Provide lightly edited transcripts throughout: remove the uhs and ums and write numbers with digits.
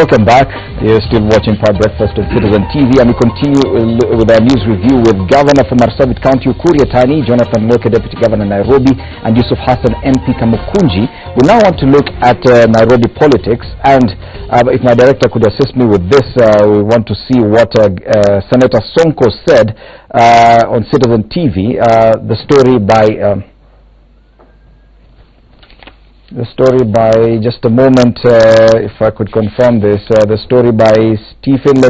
Welcome back. You're still watching Power Breakfast on Citizen TV, and we continue with our news review with Governor from Marsabit County, Ukuri Yatani, Jonathan Moke, Deputy Governor Nairobi, and Yusuf Hassan, MP Kamukunji. We now want to look at Nairobi politics, and if my director could assist me with this, we want to see what Senator Sonko said on Citizen TV. The story by... just a moment, if I could confirm this, the story by Stephen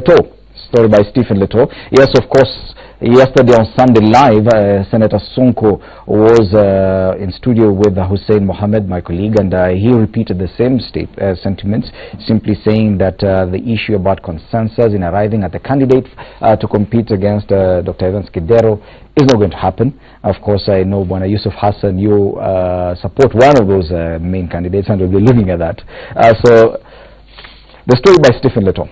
Leto. Yes, of course, yesterday on Sunday Live, Senator Sonko was in studio with Hussein Mohammed, my colleague, and he repeated the same sentiments, simply saying that the issue about consensus in arriving at the candidate to compete against Dr. Evans Kidero is not going to happen. Of course, I know, Bwana Yusuf Hassan, you support one of those main candidates, and we'll be looking at that. So, the story by Stephen Leto.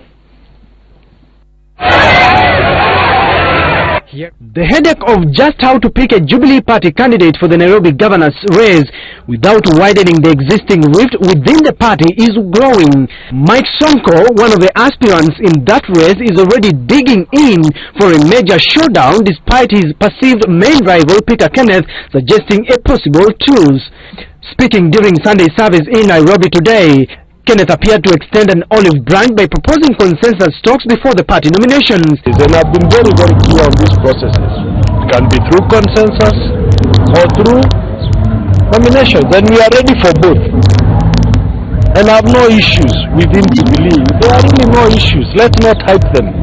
The headache of just how to pick a Jubilee Party candidate for the Nairobi governor's race without widening the existing rift within the party is growing. Mike Sonko, one of the aspirants in that race, is already digging in for a major showdown despite his perceived main rival Peter Kenneth suggesting a possible truce. Speaking during Sunday service in Nairobi today, Kenneth appeared to extend an olive branch by proposing consensus talks before the party nominations. And I've been very, very clear on these processes. It can be through consensus or through nominations, and we are ready for both. And I have no issues within Jubilee. There are really no issues. Let's not hype them.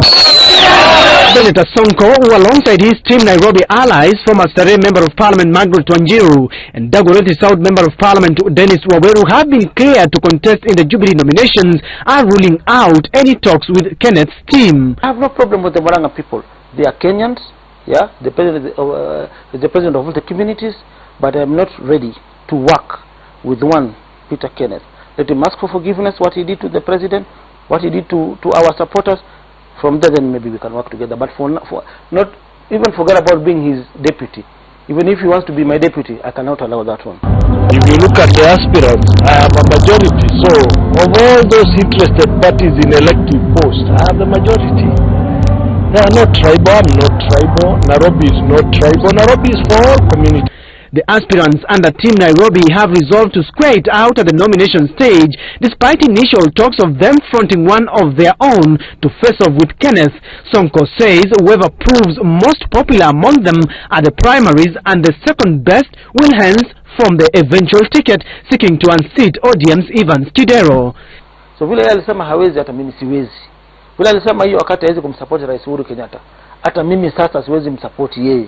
Senator Sonko, who alongside his team Nairobi allies, former Sare Member of Parliament Margaret Wanjiru and Dagoretti South Member of Parliament Dennis Waweru, have been cleared to contest in the Jubilee nominations, are ruling out any talks with Kenneth's team. I have no problem with the Waranga people. They are Kenyans, yeah, the president of all the communities, but I am not ready to work with one Peter Kenneth. Let him ask for forgiveness, what he did to the president, what he did to our supporters. From there, then maybe we can work together. But not even forget about being his deputy. Even if he wants to be my deputy, I cannot allow that one. If you look at the aspirants, I am a majority. So, of all those interested parties in elective posts, I have the majority. They are not tribal. I'm not tribal. Nairobi is not tribal. Nairobi is for all communities. The aspirants under Team Nairobi have resolved to square it out at the nomination stage, despite initial talks of them fronting one of their own to face off with Kenneth. Sonko says whoever proves most popular among them are the primaries, and the second best will hence form the eventual ticket, seeking to unseat ODM's Evans Kidero. So vile alisema hawezi, hata mimi siwezi. Vile alisema hiyo wakati hawezi kumsupport Rais Uhuru Kenyatta, hata mimi sasa siwezi msupport yeye.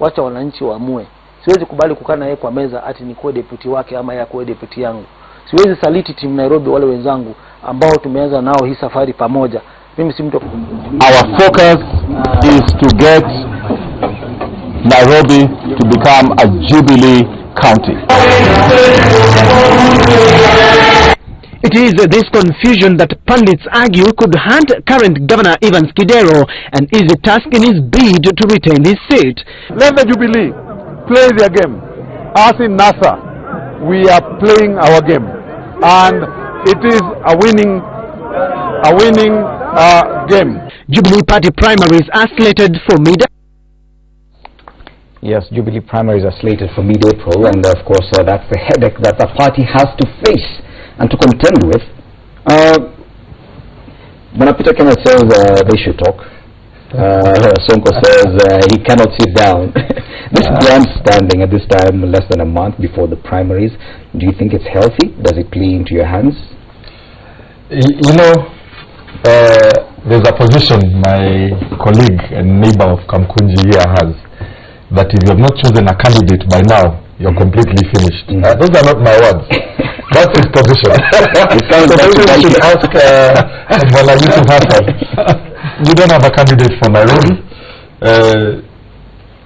Wacha wananchi waamue. Siwezi kubali kukaa na yeye kwa meza ati nikuwe deputy wake ama yeye akuwe deputy yangu. Siwezi saliti Team Nairobi wale wenzangu ambao tumeanza nao hii safari pamoja. Mimi si mtu. Our focus is to get Nairobi to become a Jubilee county. It is this confusion that pundits argue could haunt current Governor Evans Kidero and is a task in his bid to retain his seat. Let the Jubilee play their game. As in NASA, we are playing our game, and it is a winning game. Jubilee Party primaries are slated for mid. Yes, Jubilee primaries are slated for mid-April, and of course that's the headache that the party has to face and to contend with. When Peter Kenneth says they should talk, Sonko says he cannot sit down. This grandstanding at this time, less than a month before the primaries, do you think it's healthy? Does it play into your hands? You know, there's a position my colleague and neighbor of Kamkunji here has, that if you have not chosen a candidate by now, you're completely finished. Those are not my words. That's his position. So maybe we should ask Yusuf Hassan. You don't have a candidate for Nairobi.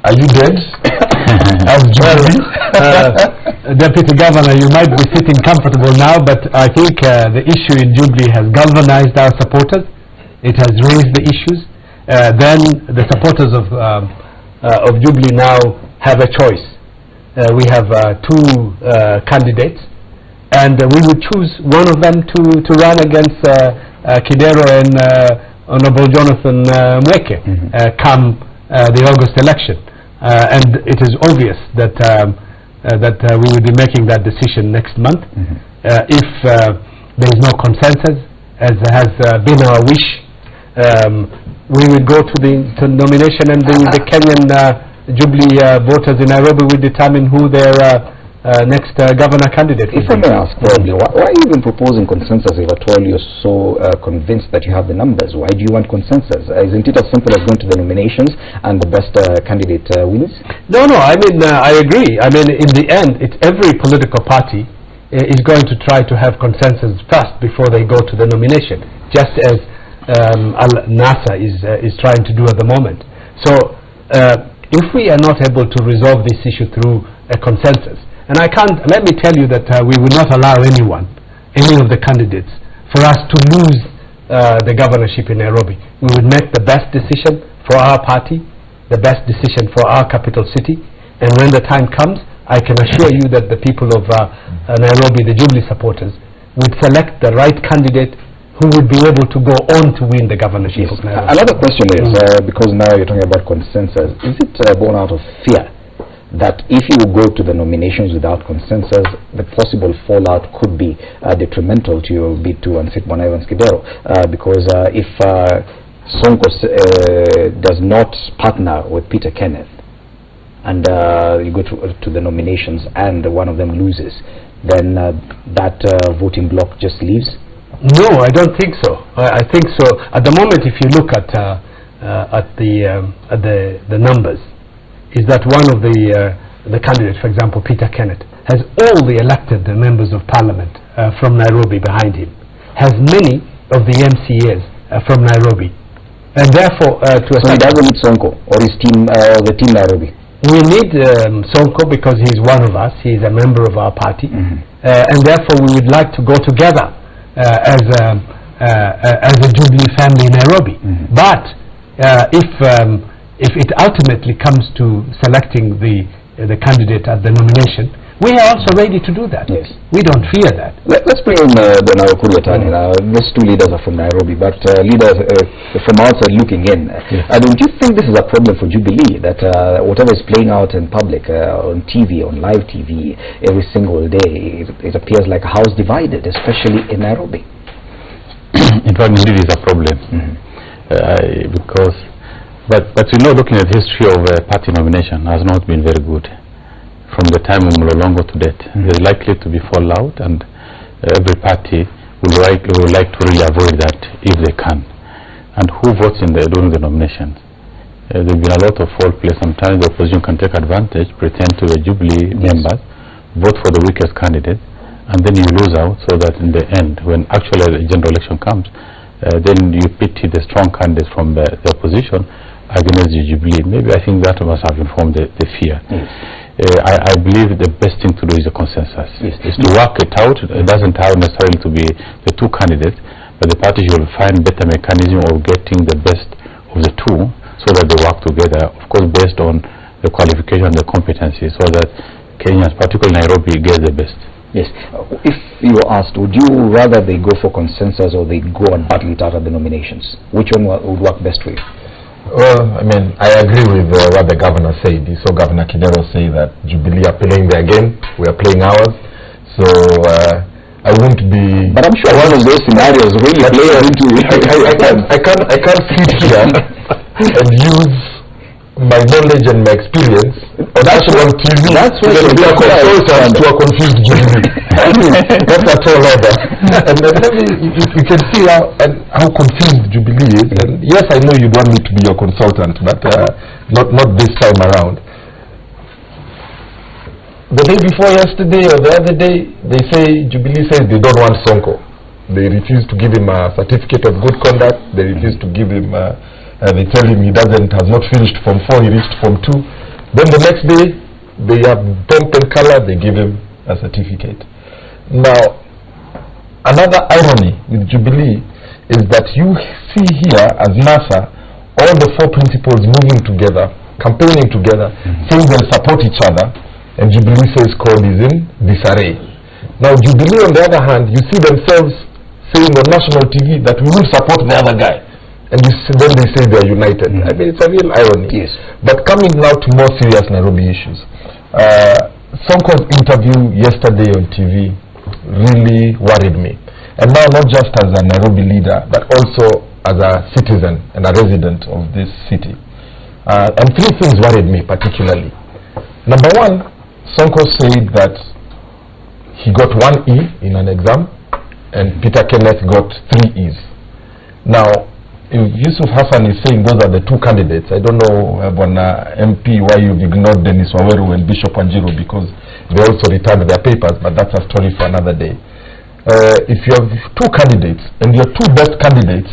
Are you dead? As Jubilee? Deputy Governor, you might be sitting comfortable now, but I think the issue in Jubilee has galvanized our supporters. It has raised the issues. Then the supporters of Jubilee now have a choice. We have two candidates, and we would choose one of them to run against Kidero and Honorable Jonathan Mweke come the August election. And it is obvious that we will be making that decision next month. If there is no consensus, as has been our wish, we will go to the nomination, and the Kenyan Jubilee voters in Nairobi will determine who their next governor candidate will be. If I may ask, probably, why are you even proposing consensus if at all you're so convinced that you have the numbers? Why do you want consensus? Isn't it as simple as going to the nominations and the best candidate wins? No, I mean, I agree. I mean, in the end, it's every political party is going to try to have consensus first before they go to the nomination, just as NASA is trying to do at the moment. So if we are not able to resolve this issue through a consensus, and let me tell you that we will not allow any of the candidates, for us to lose the governorship in Nairobi. We would make the best decision for our party, the best decision for our capital city, and when the time comes, I can assure you that the people of Nairobi, the Jubilee supporters, would select the right candidate who would be able to go on to win the governorship of Nairobi. Another question is, because now you're talking about consensus, is it born out of fear that if you go to the nominations without consensus, the possible fallout could be detrimental to your bid to unseat Bwana Evans Kidero? Because if Sonko does not partner with Peter Kenneth, and you go to the nominations and one of them loses, then that voting bloc just leaves? No, I don't think so. I think so. At the moment, if you look at the numbers, is that one of the candidates, for example, Peter Kenneth, has all the elected members of parliament from Nairobi behind him, has many of the MCAs from Nairobi, and therefore so he doesn't need Sonko or his team, the team Nairobi. We need Sonko because he's one of us. He's a member of our party, and therefore we would like to go together as a Jubilee family in Nairobi. But if it ultimately comes to selecting the candidate at the nomination, we are also ready to do that. Yes. We don't fear that. Let's bring in the Nakuru attorney now. These two leaders are from Nairobi, but leaders from outside looking in. Don't you think this is a problem for Jubilee, that whatever is playing out in public, on TV, on live TV, every single day, it appears like a house divided, especially in Nairobi? In fact, indeed, it's a problem. But you know, looking at the history of party nomination has not been very good. From the time of Mlolongo to date, there's likely to be fallout, and every party would like to really avoid that if they can. And who votes during the nominations? There's been a lot of foul play. Sometimes the opposition can take advantage, pretend to be Jubilee members, vote for the weakest candidate, and then you lose out, so that in the end, when actually the general election comes, then you pity the strong candidates from the opposition against the Jubilee. Maybe I think that must have informed the fear. I believe the best thing to do is a consensus. Is to work it out. It doesn't have necessarily to be the two candidates, but the party should find better mechanism of getting the best of the two, so that they work together, of course based on the qualification and the competency, so that Kenyans, particularly Nairobi, get the best. Yes. If you were asked, would you rather they go for consensus or they go and battle it out at the nominations? Which one would work best for you? Well, I mean, I agree with what the governor said. You saw Governor Kidero say that Jubilee are playing their game, we are playing ours. So I won't be. But I'm sure one of those scenarios really plays into it. I can't sit here and use my knowledge and my experience on national TV to be a consultant to a confused Jubilee. That's a tall order. And maybe you can see how confused Jubilee is. And yes, I know you'd want me to be your consultant, but not this time around. The day before yesterday or the other day, they say Jubilee says they don't want Sonko. They refuse to give him a certificate of good conduct. They refuse to give him. They tell him he has not finished Form 4, he reached Form 2. Then the next day, they have pomp and color, they give him a certificate. Now, another irony with Jubilee is that you see here as NASA, all the four principals moving together, campaigning together, saying they'll support each other, and Jubilee says code is in disarray. Now, Jubilee, on the other hand, you see themselves saying on national TV that we will support the other guy. And then they say they are united. I mean, it's a real irony. Yes. But coming now to more serious Nairobi issues. Sonko's interview yesterday on TV really worried me. And now not just as a Nairobi leader, but also as a citizen and a resident of this city. And three things worried me particularly. Number one, Sonko said that he got 1 E in an exam and Peter Kenneth got 3 E's. Now, if Yusuf Hassan is saying those are the two candidates, I don't know, MP, why you've ignored Dennis Waweru and Bishop Wanjiru, because they also returned their papers, but that's a story for another day. If you have two candidates and your two best candidates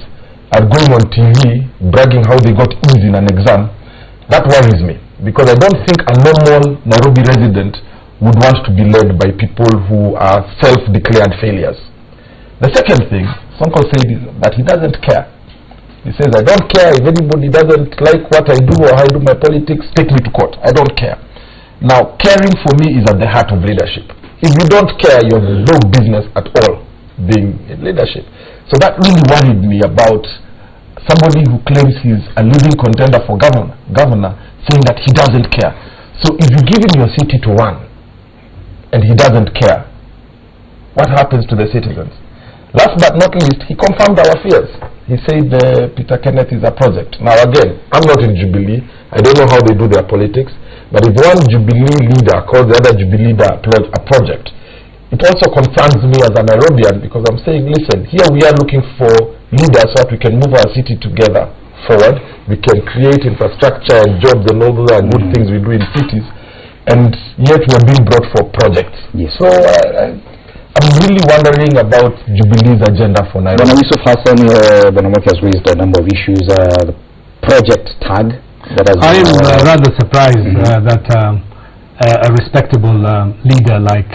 are going on TV bragging how they got E's in an exam, that worries me, because I don't think a normal Nairobi resident would want to be led by people who are self-declared failures. The second thing, Sonko said is that he doesn't care. He says, I don't care if anybody doesn't like what I do or how I do my politics, take me to court. I don't care. Now, caring for me is at the heart of leadership. If you don't care, you have no business at all being in leadership. So that really worried me about somebody who claims he's a living contender for governor saying that he doesn't care. So if you give him your city to run and he doesn't care, what happens to the citizens? Last but not least, he confirmed our fears. He said Peter Kenneth is a project. Now again, I'm not in Jubilee. I don't know how they do their politics. But if one Jubilee leader calls the other Jubilee leader a project, it also concerns me as a Nairobian, because I'm saying, listen, here we are looking for leaders so that we can move our city together forward. We can create infrastructure and jobs and all those are good things we do in cities. And yet we are being brought for projects. Yes. So I'm really wondering about Jubilee's agenda for Nairobi. Yusuf Hassan, Banamoki has raised a number of issues. The project tag that has I am rather surprised that a respectable leader like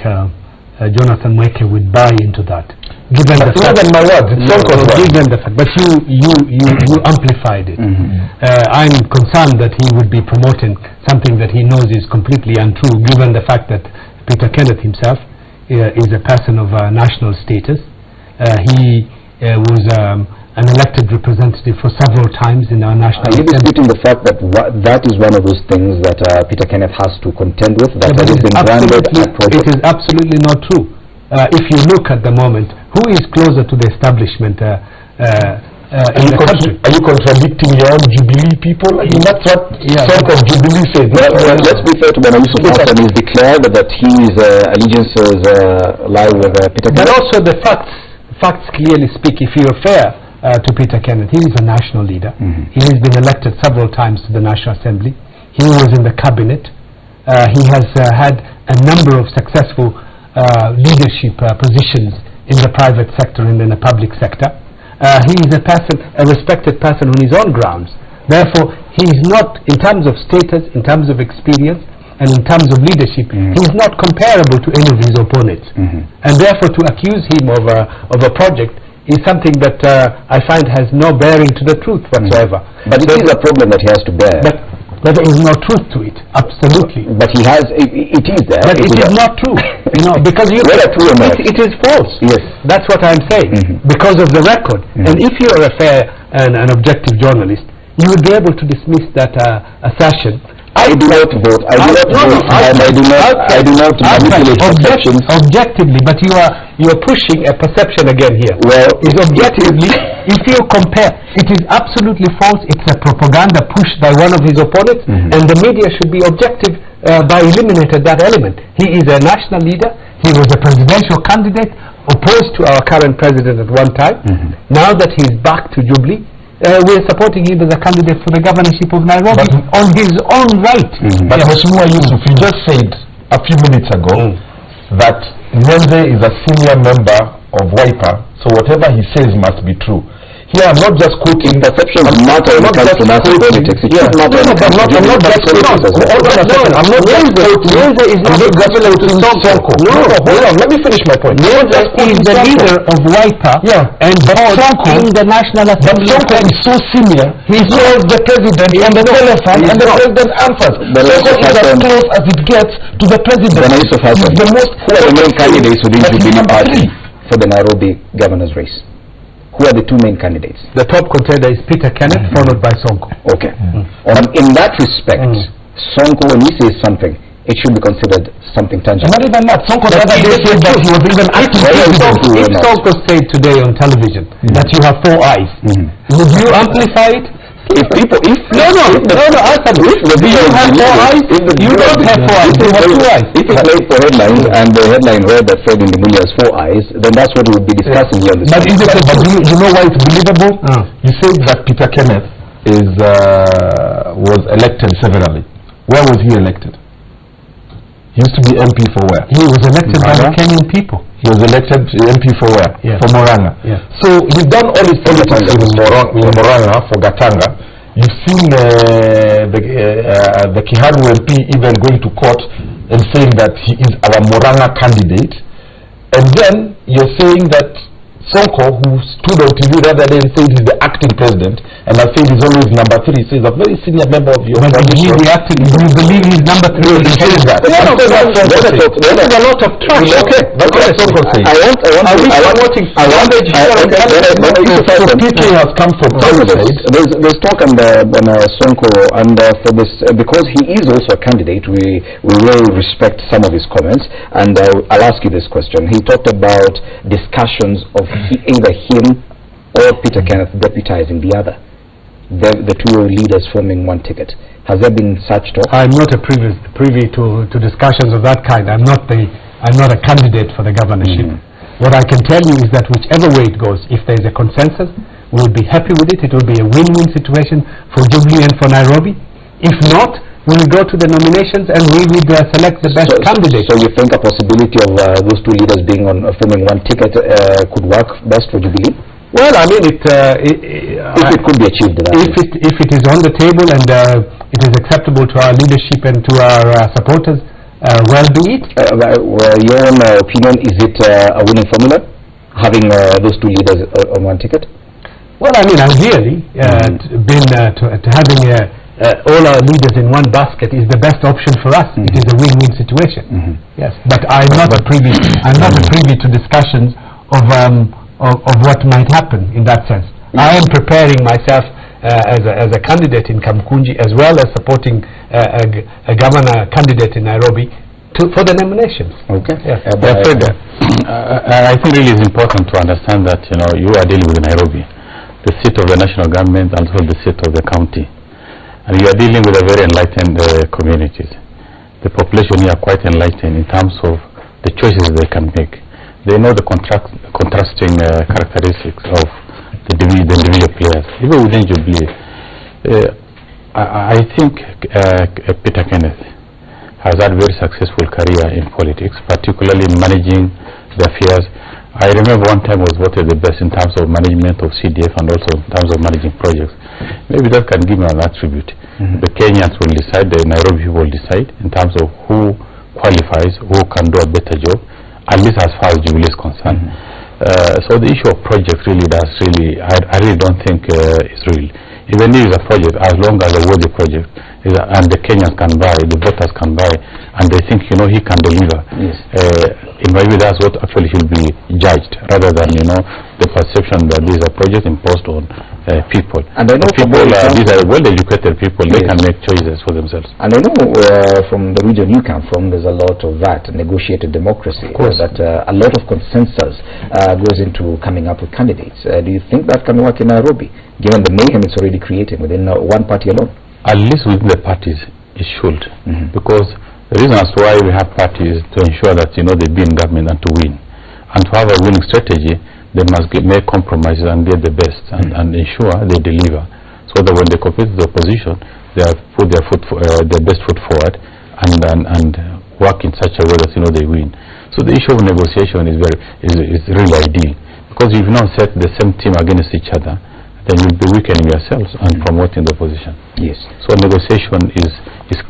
Jonathan Mweke would buy into that. Given the fact, my words, given the fact, but you amplified it. I'm concerned that he would be promoting something that he knows is completely untrue, given the fact that Peter Kenneth himself is a person of national status. He was an elected representative for several times in our national. Are you disputing the fact that that is one of those things that Peter Kenneth has to contend with? That has been branded a project? It is absolutely not true. If you look at the moment, who is closer to the establishment in the country? Are you contradicting your own Jubilee people? I mean, that's what sort of Jubilee said. Let's be fair to Bwana Yusuf Hassan. He's declared that his allegiances lie with Peter Kenneth. But also the facts clearly speak. If you're fair to Peter Kenneth, he is a national leader. He has been elected several times to the National Assembly. He was in the cabinet. He has had a number of successful leadership positions in the private sector and in the public sector. He is a respected person on his own grounds. Therefore, he is not, in terms of status, in terms of experience, and in terms of leadership, he is not comparable to any of his opponents. And therefore, to accuse him of a project is something that I find has no bearing to the truth whatsoever. But it is a problem that he has to bear. But there is no truth to it, absolutely. But he has, it is there. But it is not true, because it is false. Yes. That's what I'm saying, because of the record. And if you are a fair and an objective journalist, you would be able to dismiss that assertion. I do not vote. I do not manipulate perceptions. Objectively, but you are pushing a perception again here. Well, is objectively, if you compare, it is absolutely false. It's a propaganda pushed by one of his opponents, and the media should be objective by eliminating that element. He is a national leader. He was a presidential candidate opposed to our current president at one time. Now that he's back to Jubilee, we're supporting him as a candidate for the governorship of Nairobi on his own right. But Mheshimiwa Yusuf, you just said a few minutes ago that Nyenze is a senior member of Wiper, so whatever he says must be true. Here I'm not just quoting perceptions matter when it comes to national politics. I'm not just quoting. Nyenze is not the governor to Sonko. No, hold on, let me finish my point. Nyenze is the leader of Wiper and Sonko in the National Assembly. But Sonko is so senior, he calls the president on the telephone and the president answers. Sonko is as close as it gets to the president. He's the most, who are the main candidates within Jubilee Party for the Nairobi governor's race? who are the two main candidates? The top contender is Peter Kenneth, followed by Sonko. Okay. In that respect, Sonko, when he says something, it should be considered something tangible. Not even that. Sonko said that he was even acting. If Sonko said today on television that you have 4 eyes, would you amplify it? If people, answer me. Do you have 4 eyes? You don't have 4 eyes. You have 2 eyes. If it's made for headlines and the headline read that Fred Ndimuli has 4 eyes, then that's what we would be discussing here on this. But you know why it's believable? You said that Peter Kenneth was elected severally. Where was he elected? He used to be MP for where? He was elected by the Kenyan people. He was elected MP for where? For Moranga. So he's done all his politics in Moranga for Gatanga. You've seen the Kiharu MP even going to court and saying that he is our Moranga candidate. And then you're saying that Sonko, who stood on TV the other day and said he's the acting president, and I said he's always number 3, so he's a very senior member of your coalition. Do you believe he's number 3? He says that. There's a lot of trash. Okay, that's what Sonko says. People have come from outside. There's talk on Sonko, and for this, because he is also a candidate, we will respect some of his comments, and I'll ask you this question. He talked about discussions of either him or Peter Kenneth deputizing the other, the two leaders forming one ticket. Has there been such talk? I'm not privy to discussions of that kind. I'm not a candidate for the governorship. What I can tell you is that whichever way it goes, if there is a consensus, we'll be happy with it. It will be a win-win situation for Jubilee and for Nairobi. If not, we will go to the nominations and we will select the best candidate. So you think a possibility of those two leaders being forming one ticket could work best for Jubilee? Well, I mean, if it could be achieved, if it is on the table and it is acceptable to our leadership and to our supporters, well be it. Your own opinion, is it a winning formula, having those two leaders on one ticket? Well, I mean, ideally, having all our leaders in one basket is the best option for us. It is a win-win situation. Yes, but I'm not privy to discussions of what might happen in that sense. I am preparing myself as a candidate in Kamkunji, as well as supporting a governor candidate in Nairobi for the nominations. Okay. Yes. I think really it's important to understand that you are dealing with Nairobi, the seat of the national government, and also the seat of the county. And you are dealing with a very enlightened communities. The population here are quite enlightened in terms of the choices they can make. They know the contrasting characteristics of the individual players. Even within Jubilee, I think Peter Kenneth has had a very successful career in politics, particularly in managing the affairs. I remember one time was voted the best in terms of management of CDF and also in terms of managing projects. Maybe that can give me an attribute. The Kenyans will decide, the Nairobi will decide in terms of who qualifies, who can do a better job, at least as far as Jubilee is concerned. So the issue of projects I really don't think is real. Even if it's a project, as long as a worthy project, and the Kenyans can buy, the voters can buy, and they think he can deliver. In my view, that's what actually should be judged, rather than the perception that this is a project imposed on people. And I know these are well-educated people; they can make choices for themselves. And I know from the region you come from, there's a lot of that negotiated democracy. Of course, that a lot of consensus goes into coming up with candidates. Do you think that can work in Nairobi, given the mayhem it's already creating within one party alone? At least within the parties, it should, because the reason as to why we have parties to ensure that they be in government and to win, and to have a winning strategy, they must make compromises and get the best and ensure they deliver, so that when they compete with the opposition, they have put their best foot forward and work in such a way that they win. So the issue of negotiation is really ideal, because if you now set the same team against each other, then you'll be weakening yourselves and promoting the opposition. Yes. So negotiation is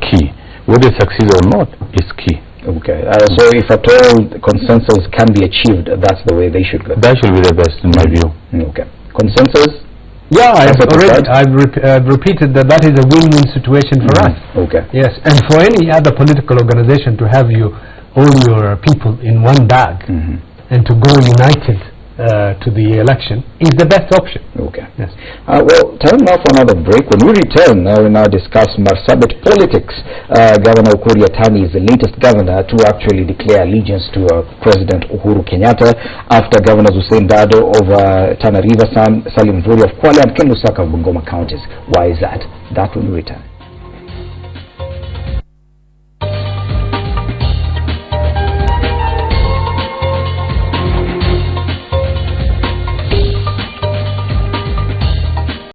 key. Whether it succeeds or not is key. Okay. So if at all consensus can be achieved, that's the way they should go. That should be the best in my view. Okay. Consensus? Yeah, I've repeated that is a win-win situation for us. Okay. Yes, and for any other political organization to have all your people in one bag and to go united to the election is the best option. Okay. Yes. Well, time now for another break. When we return, we now discuss Marsabit politics. Governor Ukur Yatani is the latest governor to actually declare allegiance to President Uhuru Kenyatta after Governors Hussein Dado of Tana River, Salim Vuri of Kwale and Ken Lusaka of Bungoma counties. Why is that? That when we return.